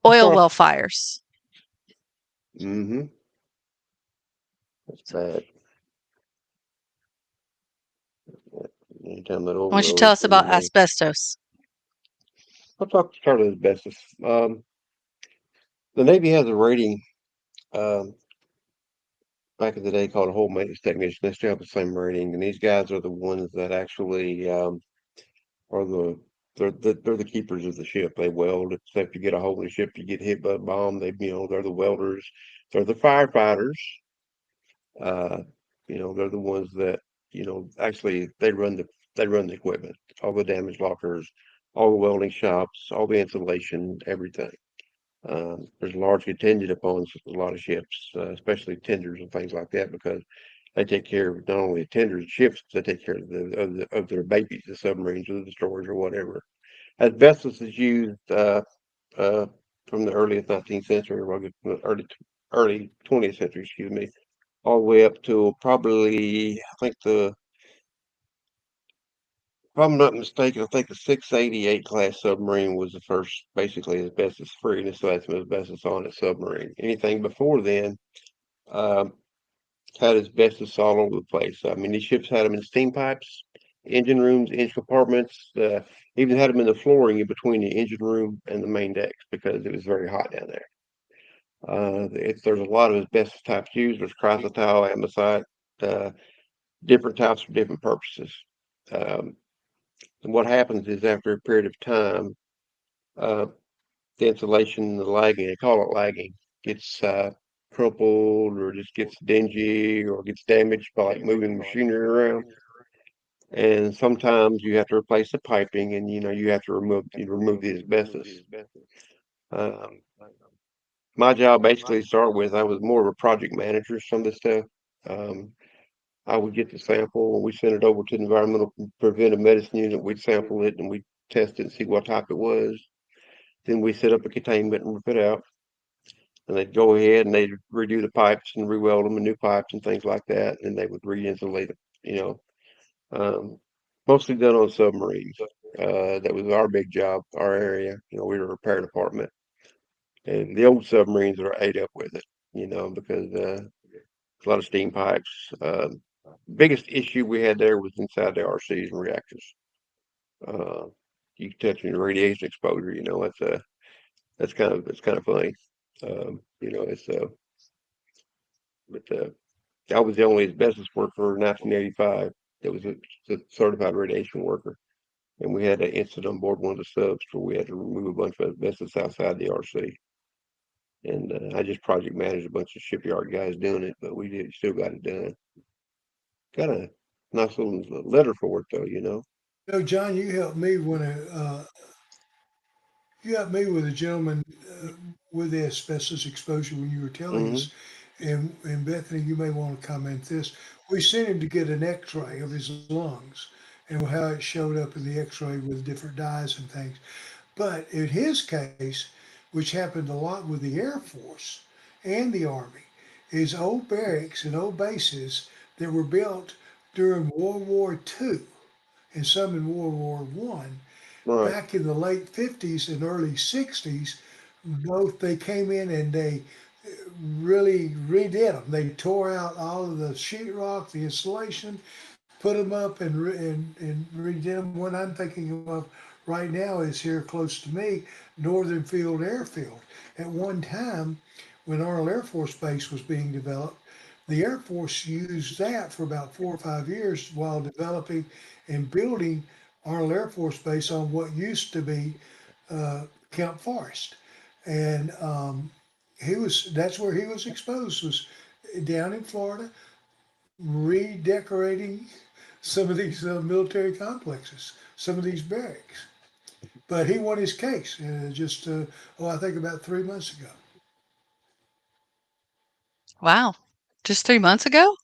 oil well fires. Mhm. That's bad. Anytime that oil Why don't you well tell is us in the about name. asbestos? I'll start with asbestos. The Navy has a rating um, back in the day called a hull maintenance technician. They still have the same rating, and these guys are the ones that actually are they're the keepers of the ship. They weld. So if you get a hole in the ship, you get hit by a bomb. They're the welders. They're the firefighters. Uh, they're the ones that actually they run the equipment, all the damage lockers, all the welding shops, all the insulation, everything. There's a large contingent upon a lot of ships, especially tenders and things like that, because they take care of not only the tenders and ships, they take care of of their babies, the submarines or the destroyers or whatever. Asbestos is used uh, from the early 19th century, well, early 20th century, excuse me, all the way up to probably I think if I'm not mistaken, I think the 688 class submarine was the first basically asbestos free, and so had some asbestos on its submarine. Anything before then had asbestos all over the place. I mean, these ships had them in steam pipes, engine rooms, engine compartments, even had them in the flooring in between the engine room and the main decks because it was very hot down there. There's a lot of asbestos types used. There's chrysotile, andesite, different types for different purposes. And what happens is after a period of time, uh, the insulation, the lagging, they call it lagging, gets crumpled or just gets dingy or gets damaged by like moving machinery around. And sometimes you have to replace the piping, and you have to remove the asbestos. Um, my job basically to start with, I was more of a project manager. Some of this stuff, um, I would get the sample and we send it over to the environmental preventive medicine unit. We'd sample it and we'd test it and see what type it was. Then we set up a containment and rip it out. And they'd go ahead and they'd redo the pipes and re-weld them and new pipes and things like that. And they would re-insulate it, mostly done on submarines. That was our big job, our area. We were a repair department. And the old submarines are ate up with it, because a lot of steam pipes. Biggest issue we had there was inside the RCs and reactors. Uh, you touching the radiation exposure, it's kind of funny. It's but I was the only asbestos worker in 1985 that was a certified radiation worker, and we had an incident on board one of the subs where we had to remove a bunch of asbestos outside the RC. And I just project managed a bunch of shipyard guys doing it, but still got it done. Got a nice little letter for it though. John, you helped me with a gentleman with the asbestos exposure when you were telling Hmm. us. And Bethany, you may want to comment this. We sent him to get an X-ray of his lungs and how it showed up in the X-ray with different dyes and things. But in his case, which happened a lot with the Air Force and the Army, is old barracks and old bases that were built during World War II and some in World War One. Right. Back in the late 50s and early 60s, both they came in and they really redid them. They tore out all of the sheetrock, the insulation, put them up and redid them. One I'm thinking of right now is here close to me, Northern Field Airfield. At one time, when Arnold Air Force Base was being developed, the Air Force used that for about 4 or 5 years while developing and building Arnold Air Force Base on what used to be Camp Forest. And that's where he was exposed, was down in Florida, redecorating some of these military complexes, some of these barracks. But he won his case I think about 3 months ago. Wow. Just 3 months ago?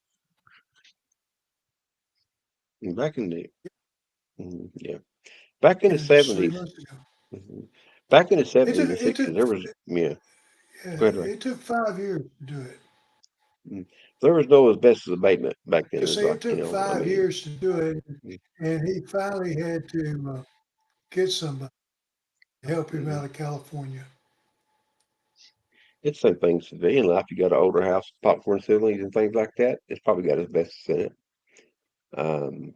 And yeah, back in the Yeah, just three 70s. months ago. Mhm. Back in the It 70s took and it took 60s, there was, yeah, yeah, go ahead, Ray. it took 5 years to do it. Mm. There was no asbestos abatement back then. To It was say like, it took I five mean, years to do it, and he finally had to get somebody to help him mhm. out of California. It's the same thing civilian life. You got an older house, popcorn ceilings and things like that. It's probably got asbestos in it. Um,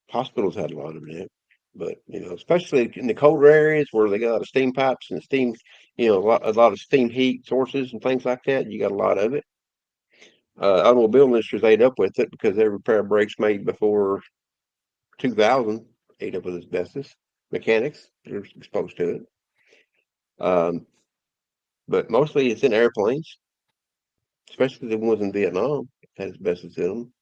Hospitals had a lot of it, but especially in the colder areas where they got a lot of steam pipes and steam, a lot of steam heat sources and things like that. You got a lot of it. Automobile industry's ate up with it because every pair of brakes made before 2000 ate up with asbestos. Mechanics are exposed to it. Um, but mostly it's in airplanes, especially the ones in Vietnam, had asbestos in them.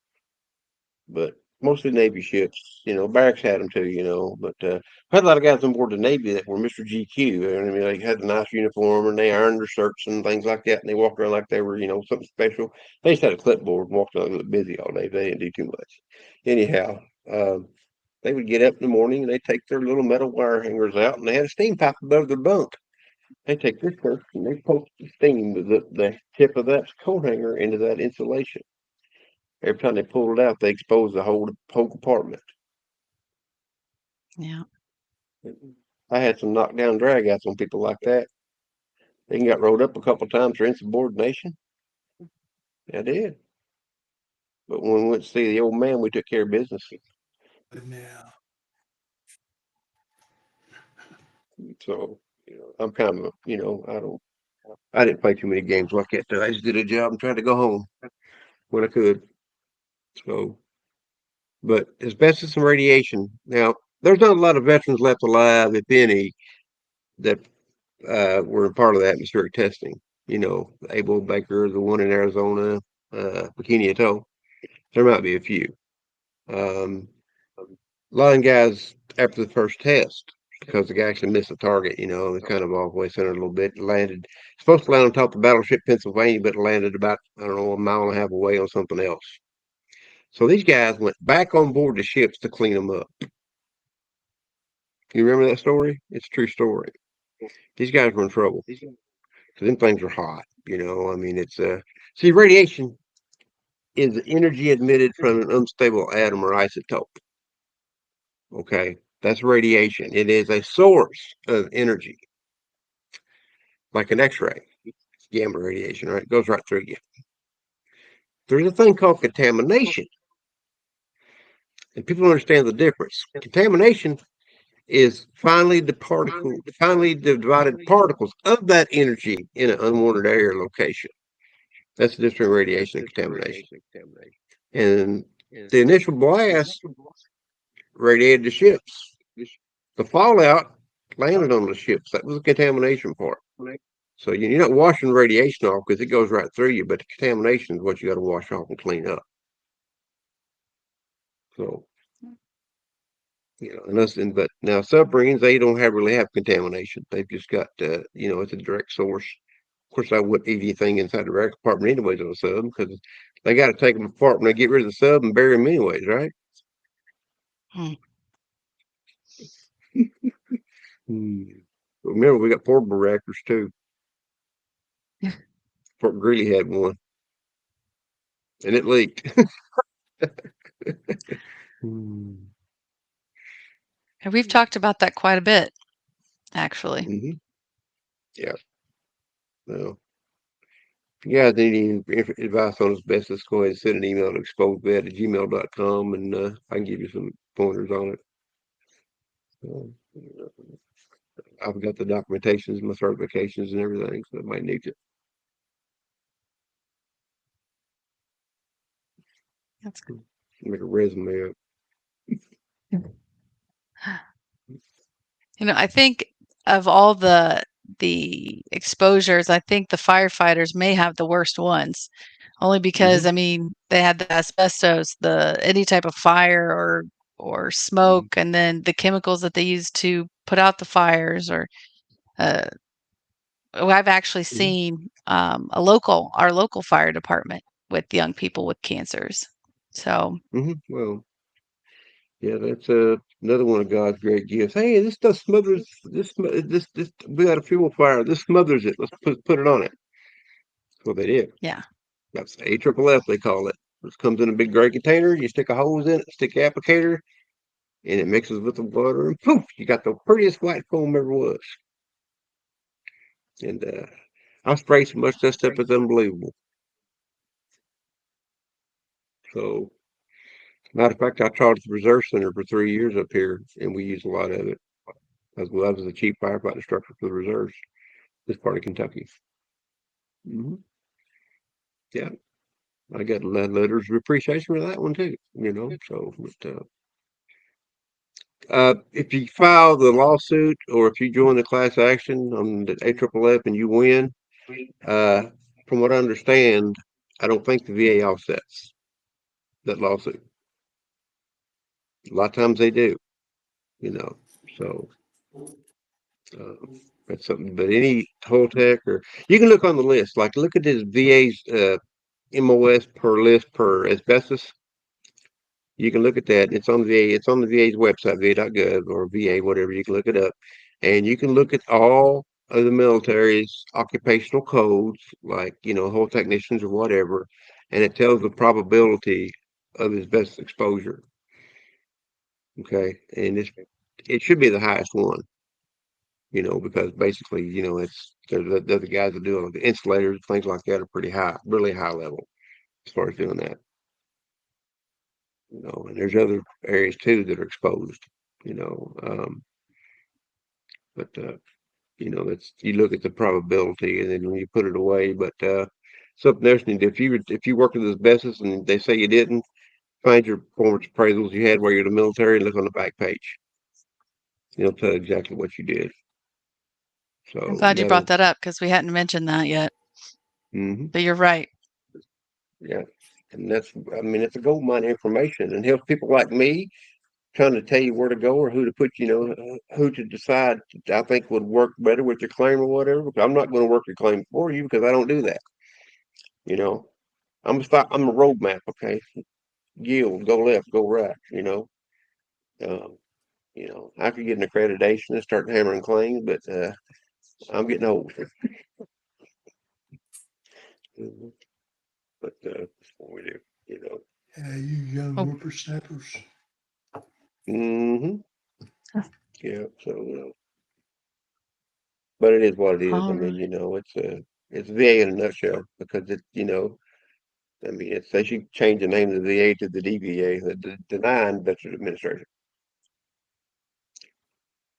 But mostly Navy ships, barracks had them too, but I had a lot of guys on board the Navy that were Mr. GQ. I mean, they had a nice uniform and they ironed their shirts and things like that, and they walked around like they were, something special. They just had a clipboard and walked around looked busy all day. They didn't do too much. Anyhow, they would get up in the morning and they take their little metal wire hangers out and they had a steam pipe above their bunk. They take this first and they poke the steam, the tip of that coat hanger into that insulation. Every time they pulled it out, they exposed the whole compartment. Yeah. I had some knockdown dragouts on people like that. They got rolled up a couple times for insubordination. I did. But when we went to see the old man, we took care of business. But now, So, I'm kind of, I didn't play too many games like that. I just did a job and tried to go home when I could. So, but asbestos and radiation. Now, there's not a lot of veterans left alive, if any, that were a part of the atmospheric testing. Abel Baker, the one in Arizona, Bikini Atoll. There might be a few. A lot of guys after the first test, because the guy actually missed the target, it kind of off way center a little bit. Landed, supposed to land on top of the battleship Pennsylvania, but landed about, I don't know, a mile and a half away on something else. So these guys went back on board the ships to clean them up. You remember that story? It's a true story. These guys were in trouble. So them things are hot, I mean, see, radiation is energy emitted from an unstable atom or isotope. Okay, that's radiation. It is a source of energy, like an X-ray, gamma radiation, right? It goes right through you. There's a thing called contamination, and people don't understand the difference. Contamination is finely divided particles of that energy in an unwanted area or location. That's the difference between radiation and contamination. And the initial blast radiated the ships. The fallout landed on the ships. That was the contamination part. So you're not washing radiation off because it goes right through you, but the contamination is what you got to wash off and clean up. So, but now submarines, they don't really have contamination. They've just got, it's a direct source. Of course, I wouldn't eat anything inside the direct compartment anyways on a sub because they got to take them apart when they get rid of the sub and bury them anyways, right? Remember, we got portable reactors too. Fort Greely had one, and it leaked. And we've talked about that quite a bit, actually. Mm-hmm. Yeah. Well, if you guys need any advice on asbestos, go ahead and send an email to exposedvet@gmail.com and I can give you some pointers on it. I've got the documentations, my certifications, and everything, so I might need to. That's good. Make a resume up. I think of all the exposures, I think the firefighters may have the worst ones, only because I mean they had the asbestos, any type of fire or smoke, and then the chemicals that they use to put out the fires. Or I've actually seen our local fire department with young people with cancers. So Well, yeah, that's another one of God's great gifts. Hey, this stuff smothers this. We got a fuel fire. This smothers it. Let's put it on it. That's what they did. yeah. That's AFFF, they call it. This comes in a big gray container. You stick a hose in it, stick the applicator, and it mixes with the water, and poof, you got the prettiest white foam ever was. And I spray so much that stuff is unbelievable. So, matter of fact, I taught at the Reserve Center for 3 years up here, and we use a lot of it. As well as the chief firefighter instructor for the reserves, this part of Kentucky. Yeah, I got letters of appreciation for that one too. So if you file the lawsuit or if you join the class action on the AFFF and you win, from what I understand, I don't think the VA offsets that lawsuit. A lot of times they do, so that's something. But any Holtec, or you can look on the list, like look at this VA's MOS per list per asbestos. You can look at that. It's on the VA. It's on the VA's website, va.gov or VA, whatever. You can look it up, and you can look at all of the military's occupational codes, like whole technicians or whatever, and it tells the probability of asbestos exposure. Okay, and it should be the highest one. Because basically, it's the guys that do it, the insulators, things like that are pretty high, really high level. as far as doing that. You know, and there's other areas too that are exposed, you know. But you know, that's you look at the probability and then when you put it away. But something else you need if you work with asbestos and they say you didn't, find your performance appraisals you had while you're in the military and look on the back page. It'll tell exactly what you did. So I'm glad you brought that up because we hadn't mentioned that yet. But you're right. Yeah, and that's I mean it's a gold mine of information and helps people like me trying to tell you where to go or who to put, you know, who to decide I think would work better with your claim or whatever. Because I'm not going to work your claim for you because I don't do that. You know, I'm a roadmap. Okay, yield, go left, go right. Um, you know, I could get an accreditation and start hammering claims, but I'm getting old. Mhm. But that's what we do. You know. You young Oh. whippersnappers. Mm-hmm. Yeah. So. But it is what it is. I All mean, right. you know, it's VA in a nutshell because it, you know, I mean, it's they should change the name of the VA to the DVA, the Denying Veterans Administration.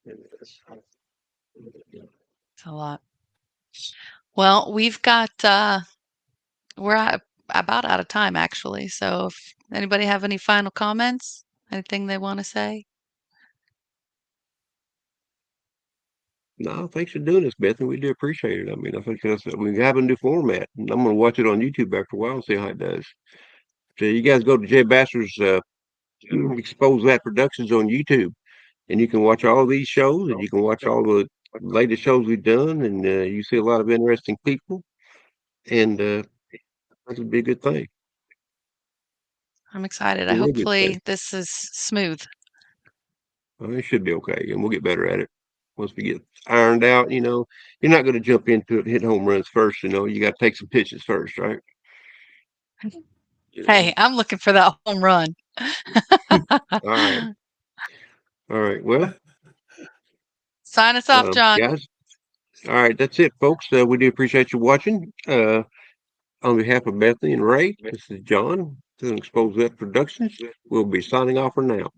And It's a lot. Well, we've got about out of time actually. So if anybody have any final comments, anything they want to say? No, thanks for doing this, Beth, and we do appreciate it. I mean, I think we have a new format, and I'm going to watch it on YouTube after a while and see how it does. So you guys go to Jay Basser's Expose That Productions on YouTube, and you can watch all these shows, and you can watch all the latest shows we've done, and you see a lot of interesting people, and that would be a good thing. I'm excited. Be a real good thing. Hopefully this is smooth. Well, it should be okay, and we'll get better at it once we get ironed out. You know, you're not going to jump into it and hit home runs first. You know, you got to take some pitches first, right? You know? Hey, I'm looking for that home run. All right. All right. Well, Sign us off, John. guys. All right. That's it, folks. We do appreciate you watching. On behalf of Bethany and Ray, this is John to Expose That Productions. We'll be signing off for now.